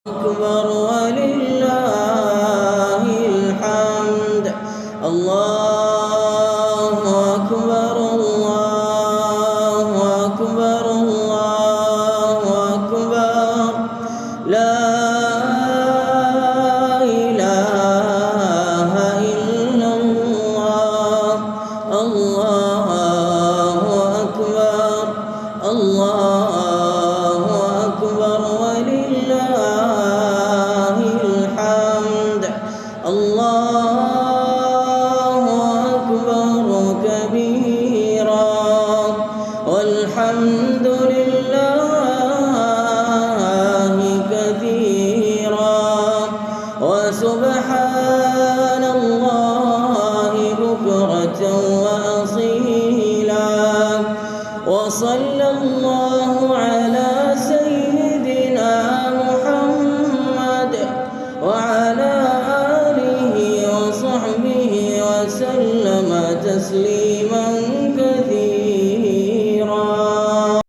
أكبر ولله الحمد. الله أكبر الله أكبر الله أكبر. لا إله إلا الله. الله أكبر الله أكبر ولله الحمد. الله أكبر كبيرا والحمد لله كثيرا وسبحان الله بكرة وأصيلا. وصلى الله على سيدنا محمد وعلى آله وصحبه وسلم تسليما